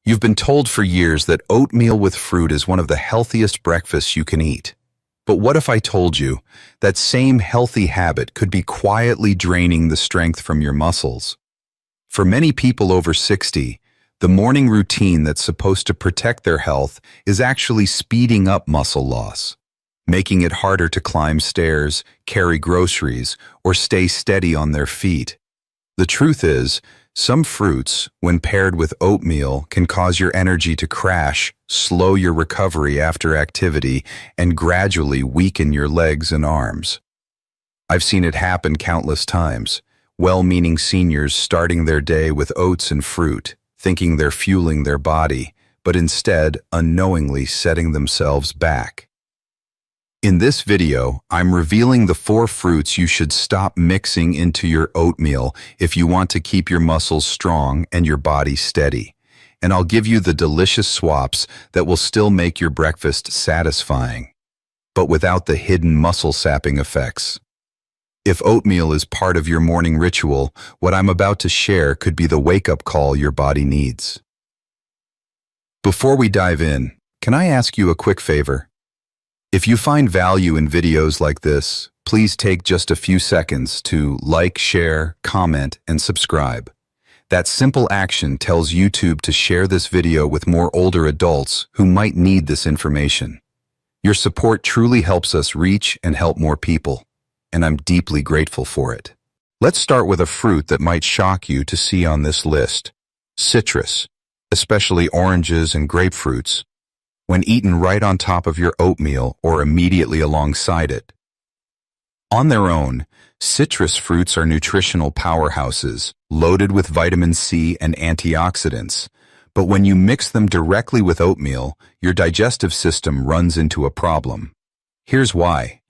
You've been told for years that oatmeal with fruit is one of the healthiest breakfasts you can eat. But what if I told you that same healthy habit could be quietly draining the strength from your muscles? For many people over 60, the morning routine that's supposed to protect their health is actually speeding up muscle loss, making it harder to climb stairs, carry groceries, or stay steady on their feet. The truth is, some fruits, when paired with oatmeal, can cause your energy to crash, slow your recovery after activity, and gradually weaken your legs and arms. I've seen it happen countless times. Well-meaning seniors starting their day with oats and fruit, thinking they're fueling their body, but instead unknowingly setting themselves back. In this video, I'm revealing the 4 fruits you should stop mixing into your oatmeal if you want to keep your muscles strong and your body steady. And I'll give you the delicious swaps that will still make your breakfast satisfying, but without the hidden muscle-sapping effects. If oatmeal is part of your morning ritual, what I'm about to share could be the wake-up call your body needs. Before we dive in, can I ask you a quick favor? If you find value in videos like this, please take just a few seconds to like, share, comment, and subscribe. That simple action tells YouTube to share this video with more older adults who might need this information. Your support truly helps us reach and help more people, and I'm deeply grateful for it. Let's start with a fruit that might shock you to see on this list: citrus, especially oranges and grapefruits, when eaten right on top of your oatmeal or immediately alongside it. On their own, citrus fruits are nutritional powerhouses, loaded with vitamin C and antioxidants. But when you mix them directly with oatmeal, your digestive system runs into a problem. Here's why.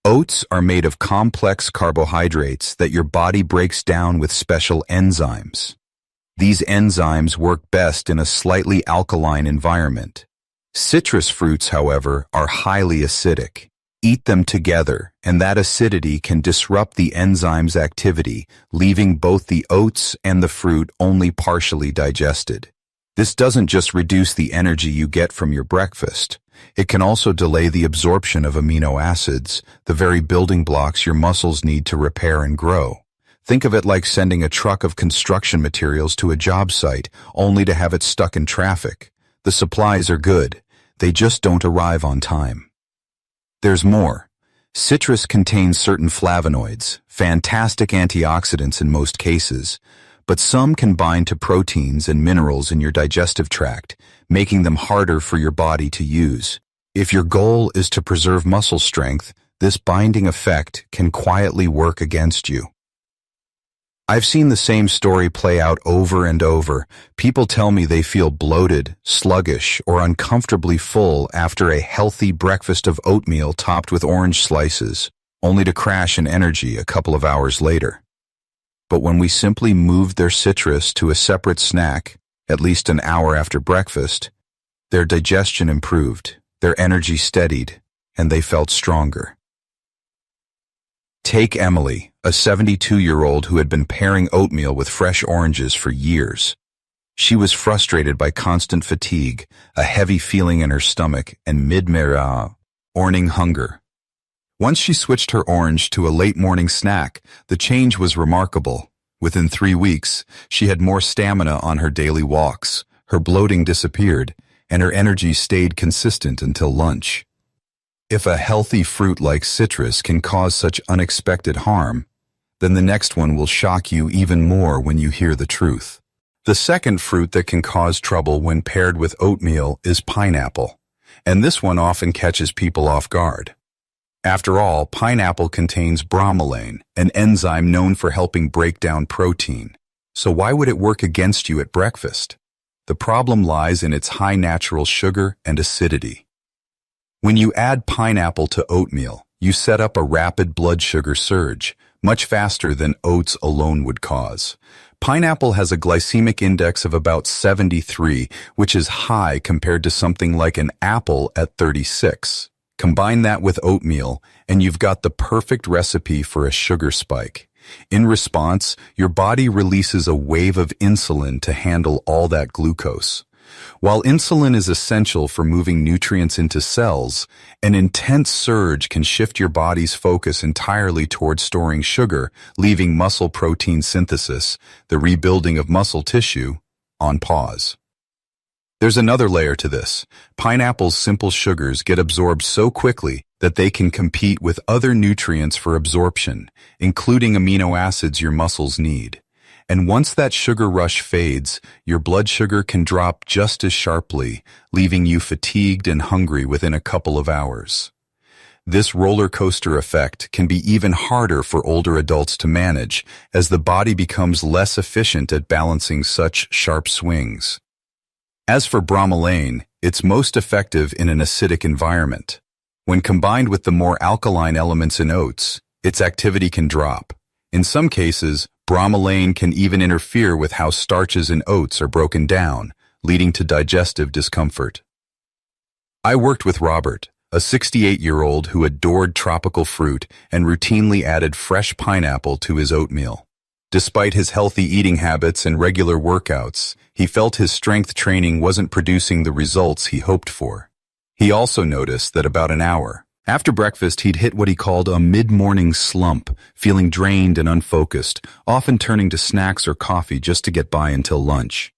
Oats are made of complex carbohydrates that your body breaks down with special enzymes. These enzymes work best in a slightly alkaline environment. Citrus fruits, however, are highly acidic. Eat them together, and that acidity can disrupt the enzyme's activity, leaving both the oats and the fruit only partially digested. This doesn't just reduce the energy you get from your breakfast. It can also delay the absorption of amino acids, the very building blocks your muscles need to repair and grow. Think of it like sending a truck of construction materials to a job site, only to have it stuck in traffic. The supplies are good. They just don't arrive on time. There's more. Citrus contains certain flavonoids, fantastic antioxidants in most cases, but some can bind to proteins and minerals in your digestive tract, making them harder for your body to use. If your goal is to preserve muscle strength, this binding effect can quietly work against you. I've seen the same story play out over and over. People tell me they feel bloated, sluggish, or uncomfortably full after a healthy breakfast of oatmeal topped with orange slices, only to crash in energy a couple of hours later. But when we simply moved their citrus to a separate snack, at least an hour after breakfast, their digestion improved, their energy steadied, and they felt stronger. Take Emily, a 72-year-old who had been pairing oatmeal with fresh oranges for years. She was frustrated by constant fatigue, a heavy feeling in her stomach, and morning hunger. Once she switched her orange to a late-morning snack, the change was remarkable. Within 3 weeks, she had more stamina on her daily walks, her bloating disappeared, and her energy stayed consistent until lunch. If a healthy fruit like citrus can cause such unexpected harm, then the next one will shock you even more when you hear the truth. The second fruit that can cause trouble when paired with oatmeal is pineapple, and this one often catches people off guard. After all, pineapple contains bromelain, an enzyme known for helping break down protein. So why would it work against you at breakfast? The problem lies in its high natural sugar and acidity. When you add pineapple to oatmeal, you set up a rapid blood sugar surge, much faster than oats alone would cause. Pineapple has a glycemic index of about 73, which is high compared to something like an apple at 36. Combine that with oatmeal, and you've got the perfect recipe for a sugar spike. In response, your body releases a wave of insulin to handle all that glucose. While insulin is essential for moving nutrients into cells, an intense surge can shift your body's focus entirely towards storing sugar, leaving muscle protein synthesis, the rebuilding of muscle tissue, on pause. There's another layer to this. Pineapple's simple sugars get absorbed so quickly that they can compete with other nutrients for absorption, including amino acids your muscles need. And once that sugar rush fades, your blood sugar can drop just as sharply, leaving you fatigued and hungry within a couple of hours. This roller coaster effect can be even harder for older adults to manage, as the body becomes less efficient at balancing such sharp swings. As for bromelain, it's most effective in an acidic environment. When combined with the more alkaline elements in oats, its activity can drop. In some cases, bromelain can even interfere with how starches in oats are broken down, leading to digestive discomfort. I worked with Robert, a 68-year-old who adored tropical fruit and routinely added fresh pineapple to his oatmeal. Despite his healthy eating habits and regular workouts, he felt his strength training wasn't producing the results he hoped for. He also noticed that about an hour after breakfast, he'd hit what he called a mid-morning slump, feeling drained and unfocused, often turning to snacks or coffee just to get by until lunch.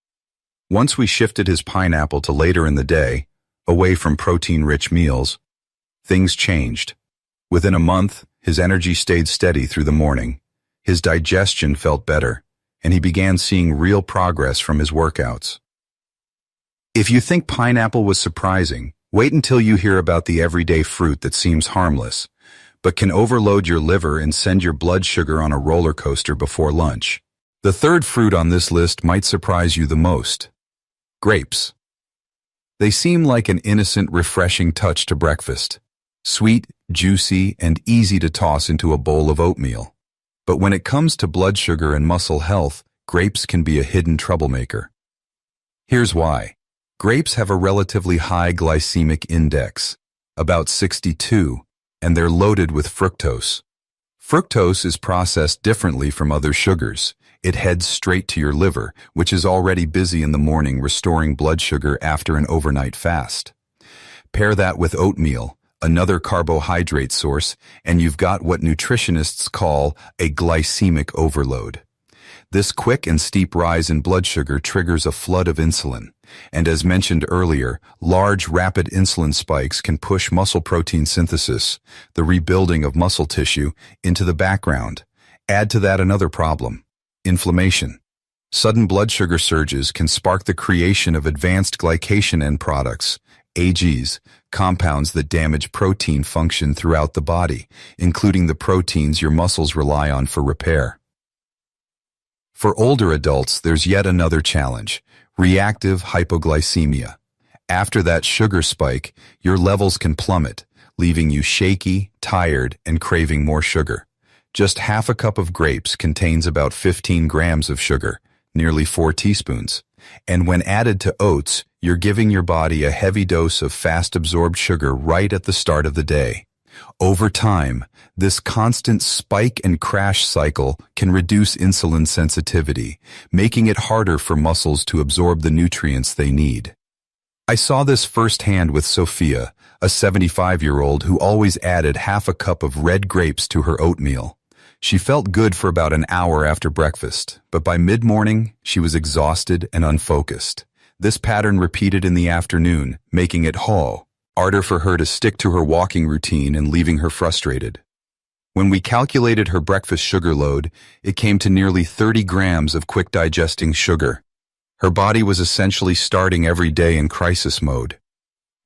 Once we shifted his pineapple to later in the day, away from protein-rich meals, things changed. Within a month, his energy stayed steady through the morning. His digestion felt better, and he began seeing real progress from his workouts. If you think pineapple was surprising, wait until you hear about the everyday fruit that seems harmless, but can overload your liver and send your blood sugar on a roller coaster before lunch. The third fruit on this list might surprise you the most: grapes. They seem like an innocent, refreshing touch to breakfast. Sweet, juicy, and easy to toss into a bowl of oatmeal. But when it comes to blood sugar and muscle health, grapes can be a hidden troublemaker. Here's why. Grapes have a relatively high glycemic index, about 62, and they're loaded with fructose. Fructose is processed differently from other sugars. It heads straight to your liver, which is already busy in the morning restoring blood sugar after an overnight fast. Pair that with oatmeal, another carbohydrate source, and you've got what nutritionists call a glycemic overload. This quick and steep rise in blood sugar triggers a flood of insulin, and as mentioned earlier, large rapid insulin spikes can push muscle protein synthesis, the rebuilding of muscle tissue, into the background. Add to that another problem: inflammation. Sudden blood sugar surges can spark the creation of advanced glycation end products, AGs, compounds that damage protein function throughout the body, including the proteins your muscles rely on for repair. For older adults, there's yet another challenge: reactive hypoglycemia. After that sugar spike, your levels can plummet, leaving you shaky, tired, and craving more sugar. Just half a cup of grapes contains about 15 grams of sugar, nearly 4 teaspoons. And when added to oats, you're giving your body a heavy dose of fast-absorbed sugar right at the start of the day. Over time, this constant spike and crash cycle can reduce insulin sensitivity, making it harder for muscles to absorb the nutrients they need. I saw this firsthand with Sophia, a 75-year-old who always added half a cup of red grapes to her oatmeal. She felt good for about an hour after breakfast, but by mid-morning, she was exhausted and unfocused. This pattern repeated in the afternoon, making it harder for her to stick to her walking routine and leaving her frustrated. When we calculated her breakfast sugar load, it came to nearly 30 grams of quick-digesting sugar. Her body was essentially starting every day in crisis mode.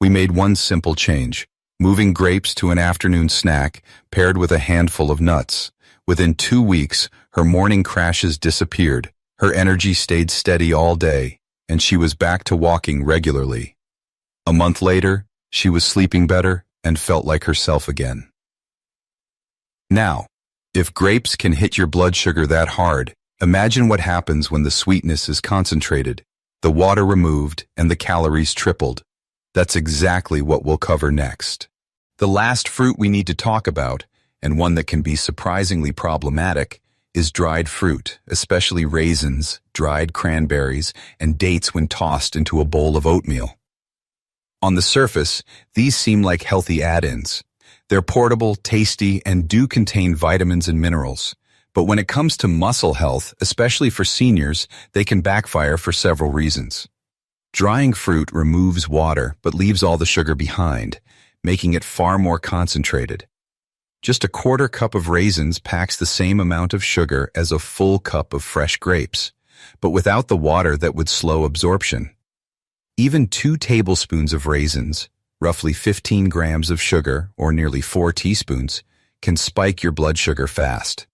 We made one simple change: moving grapes to an afternoon snack paired with a handful of nuts. Within 2 weeks, her morning crashes disappeared, her energy stayed steady all day, and she was back to walking regularly. A month later, she was sleeping better and felt like herself again. Now, if grapes can hit your blood sugar that hard, imagine what happens when the sweetness is concentrated, the water removed, and the calories tripled. That's exactly what we'll cover next. The last fruit we need to talk about, and one that can be surprisingly problematic, is dried fruit, especially raisins, dried cranberries, and dates when tossed into a bowl of oatmeal. On the surface, these seem like healthy add-ins. They're portable, tasty, and do contain vitamins and minerals. But when it comes to muscle health, especially for seniors, they can backfire for several reasons. Drying fruit removes water but leaves all the sugar behind, making it far more concentrated. Just a quarter cup of raisins packs the same amount of sugar as a full cup of fresh grapes, but without the water that would slow absorption. Even 2 tablespoons of raisins, roughly 15 grams of sugar, or nearly 4 teaspoons, can spike your blood sugar fast.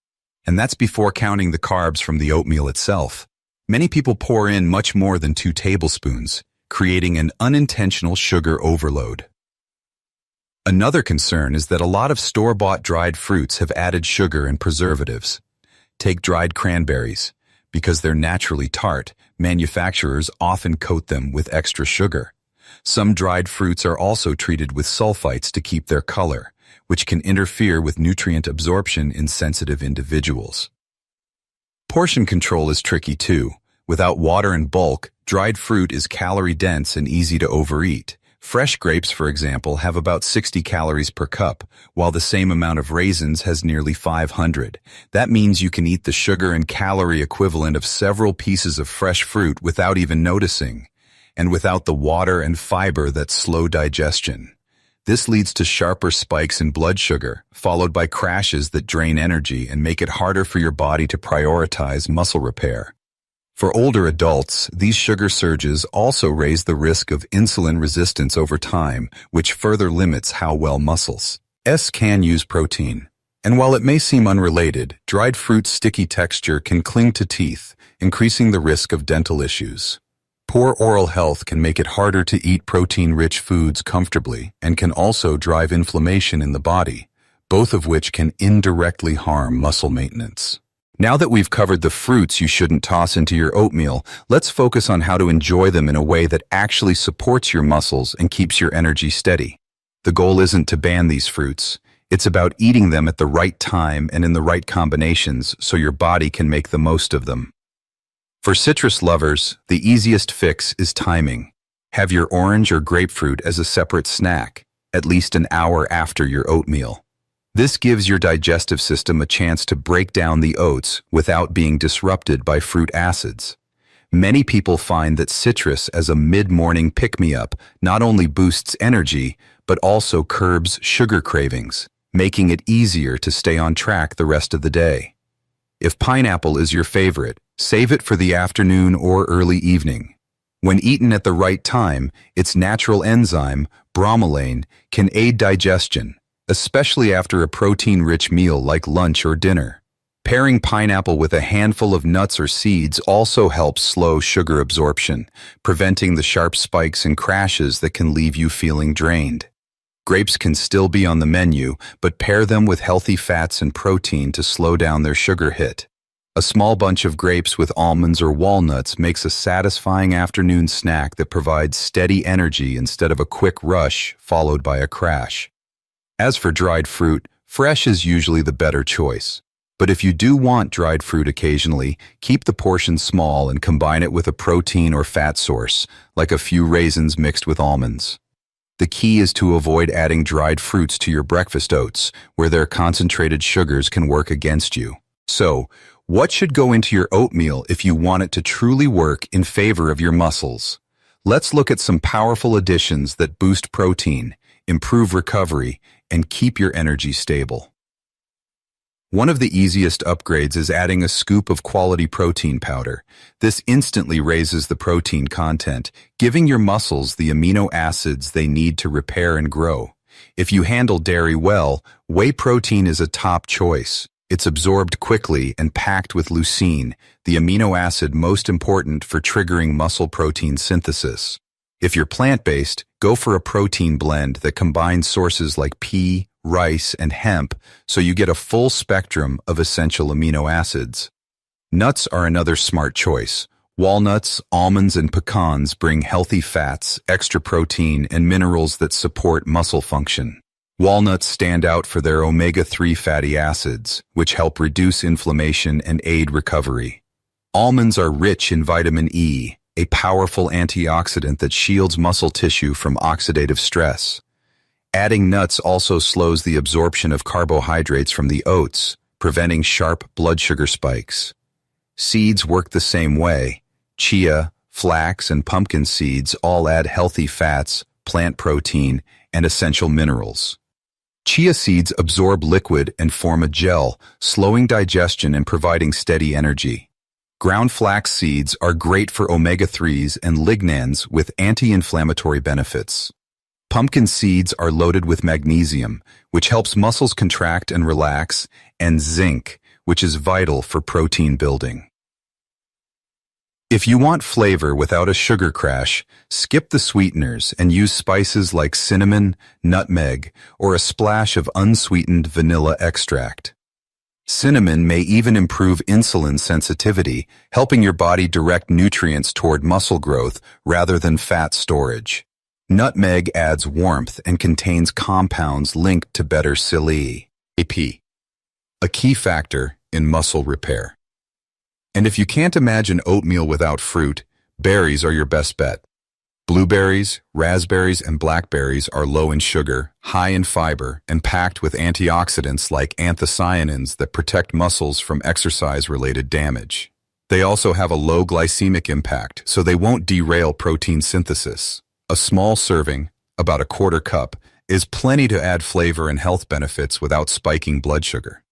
And that's before counting the carbs from the oatmeal itself. Many people pour in much more than 2 tablespoons, creating an unintentional sugar overload. Another concern is that a lot of store-bought dried fruits have added sugar and preservatives. Take dried cranberries. Because they're naturally tart, manufacturers often coat them with extra sugar. Some dried fruits are also treated with sulfites to keep their color, which can interfere with nutrient absorption in sensitive individuals. Portion control is tricky too. Without water and bulk, dried fruit is calorie-dense and easy to overeat. Fresh grapes, for example, have about 60 calories per cup, while the same amount of raisins has nearly 500. That means you can eat the sugar and calorie equivalent of several pieces of fresh fruit without even noticing, and without the water and fiber that slow digestion. This leads to sharper spikes in blood sugar, followed by crashes that drain energy and make it harder for your body to prioritize muscle repair. For older adults, these sugar surges also raise the risk of insulin resistance over time, which further limits how well muscles can use protein. And while it may seem unrelated, dried fruit's sticky texture can cling to teeth, increasing the risk of dental issues. Poor oral health can make it harder to eat protein-rich foods comfortably and can also drive inflammation in the body, both of which can indirectly harm muscle maintenance. Now that we've covered the fruits you shouldn't toss into your oatmeal, let's focus on how to enjoy them in a way that actually supports your muscles and keeps your energy steady. The goal isn't to ban these fruits. It's about eating them at the right time and in the right combinations so your body can make the most of them. For citrus lovers, the easiest fix is timing. Have your orange or grapefruit as a separate snack, at least an hour after your oatmeal. This gives your digestive system a chance to break down the oats without being disrupted by fruit acids. Many people find that citrus as a mid-morning pick-me-up not only boosts energy, but also curbs sugar cravings, making it easier to stay on track the rest of the day. If pineapple is your favorite, save it for the afternoon or early evening. When eaten at the right time, its natural enzyme, bromelain, can aid digestion, especially after a protein-rich meal like lunch or dinner. Pairing pineapple with a handful of nuts or seeds also helps slow sugar absorption, preventing the sharp spikes and crashes that can leave you feeling drained. Grapes can still be on the menu, but pair them with healthy fats and protein to slow down their sugar hit. A small bunch of grapes with almonds or walnuts makes a satisfying afternoon snack that provides steady energy instead of a quick rush followed by a crash. As for dried fruit, fresh is usually the better choice. But if you do want dried fruit occasionally, keep the portion small and combine it with a protein or fat source, like a few raisins mixed with almonds. The key is to avoid adding dried fruits to your breakfast oats, where their concentrated sugars can work against you. So, what should go into your oatmeal if you want it to truly work in favor of your muscles? Let's look at some powerful additions that boost protein, improve recovery, and keep your energy stable. One of the easiest upgrades is adding a scoop of quality protein powder. This instantly raises the protein content, giving your muscles the amino acids they need to repair and grow. If you handle dairy well, whey protein is a top choice. It's absorbed quickly and packed with leucine, the amino acid most important for triggering muscle protein synthesis. If you're plant-based, go for a protein blend that combines sources like pea, rice, and hemp so you get a full spectrum of essential amino acids. Nuts are another smart choice. Walnuts, almonds, and pecans bring healthy fats, extra protein, and minerals that support muscle function. Walnuts stand out for their omega-3 fatty acids, which help reduce inflammation and aid recovery. Almonds are rich in vitamin E, a powerful antioxidant that shields muscle tissue from oxidative stress. Adding nuts also slows the absorption of carbohydrates from the oats, preventing sharp blood sugar spikes. Seeds work the same way. Chia, flax, and pumpkin seeds all add healthy fats, plant protein, and essential minerals. Chia seeds absorb liquid and form a gel, slowing digestion and providing steady energy. Ground flax seeds are great for omega-3s and lignans with anti-inflammatory benefits. Pumpkin seeds are loaded with magnesium, which helps muscles contract and relax, and zinc, which is vital for protein building. If you want flavor without a sugar crash, skip the sweeteners and use spices like cinnamon, nutmeg, or a splash of unsweetened vanilla extract. Cinnamon may even improve insulin sensitivity, helping your body direct nutrients toward muscle growth rather than fat storage. Nutmeg adds warmth and contains compounds linked to better cili, a key factor in muscle repair. And if you can't imagine oatmeal without fruit, berries are your best bet. Blueberries, raspberries, and blackberries are low in sugar, high in fiber, and packed with antioxidants like anthocyanins that protect muscles from exercise-related damage. They also have a low glycemic impact, so they won't derail protein synthesis. A small serving, about a quarter cup, is plenty to add flavor and health benefits without spiking blood sugar.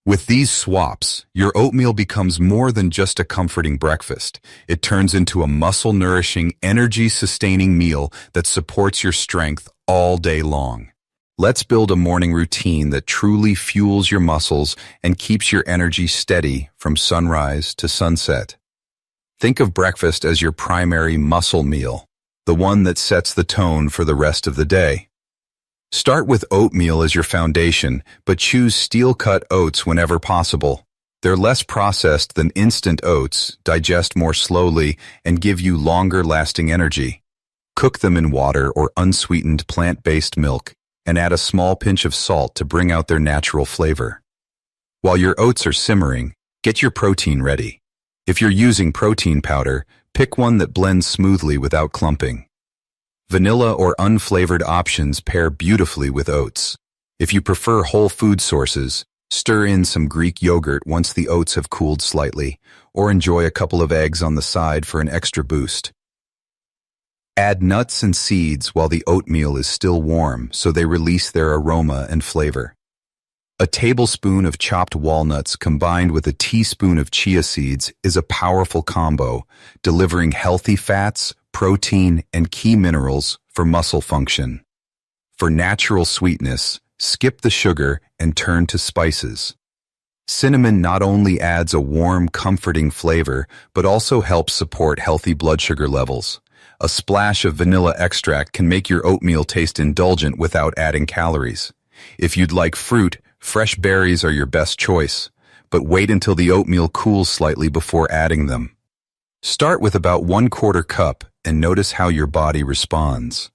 With these swaps, your oatmeal becomes more than just a comforting breakfast. It turns into a muscle-nourishing, energy-sustaining meal that supports your strength all day long. Let's build a morning routine that truly fuels your muscles and keeps your energy steady from sunrise to sunset. Think of breakfast as your primary muscle meal, the one that sets the tone for the rest of the day. Start with oatmeal as your foundation, but choose steel-cut oats whenever possible. They're less processed than instant oats, digest more slowly, and give you longer-lasting energy. Cook them in water or unsweetened plant-based milk, and add a small pinch of salt to bring out their natural flavor. While your oats are simmering, get your protein ready. If you're using protein powder, pick one that blends smoothly without clumping. Vanilla or unflavored options pair beautifully with oats. If you prefer whole food sources, stir in some Greek yogurt once the oats have cooled slightly, or enjoy a couple of eggs on the side for an extra boost. Add nuts and seeds while the oatmeal is still warm so they release their aroma and flavor. A tablespoon of chopped walnuts combined with a teaspoon of chia seeds is a powerful combo, delivering healthy fats, protein, and key minerals for muscle function. For natural sweetness, skip the sugar and turn to spices. Cinnamon not only adds a warm, comforting flavor, but also helps support healthy blood sugar levels. A splash of vanilla extract can make your oatmeal taste indulgent without adding calories. If you'd like fruit, fresh berries are your best choice, but wait until the oatmeal cools slightly before adding them. Start with about 1/4 cup and notice how your body responds.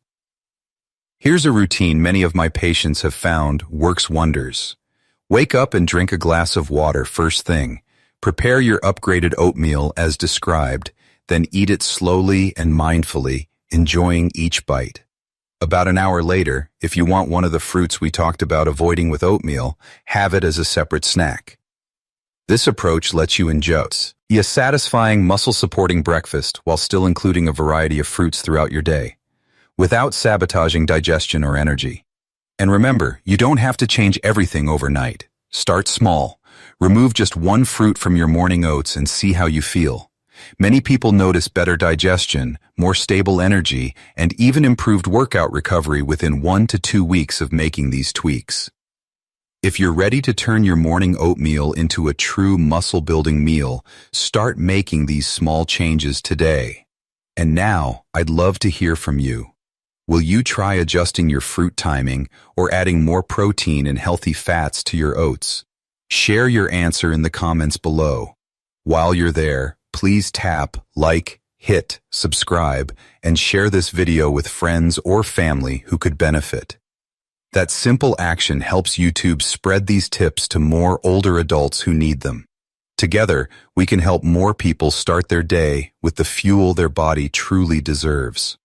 Here's a routine many of my patients have found works wonders. Wake up and drink a glass of water first thing. Prepare your upgraded oatmeal as described, then eat it slowly and mindfully, enjoying each bite. About an hour later, if you want one of the fruits we talked about avoiding with oatmeal, have it as a separate snack. This approach lets you enjoy a satisfying muscle-supporting breakfast while still including a variety of fruits throughout your day, without sabotaging digestion or energy. And remember, you don't have to change everything overnight. Start small. Remove just one fruit from your morning oats and see how you feel. Many people notice better digestion, more stable energy, and even improved workout recovery within 1 to 2 weeks of making these tweaks. If you're ready to turn your morning oatmeal into a true muscle-building meal, start making these small changes today. And now, I'd love to hear from you. Will you try adjusting your fruit timing or adding more protein and healthy fats to your oats? Share your answer in the comments below. While you're there, please tap like, hit subscribe, and share this video with friends or family who could benefit. That simple action helps YouTube spread these tips to more older adults who need them. Together, we can help more people start their day with the fuel their body truly deserves.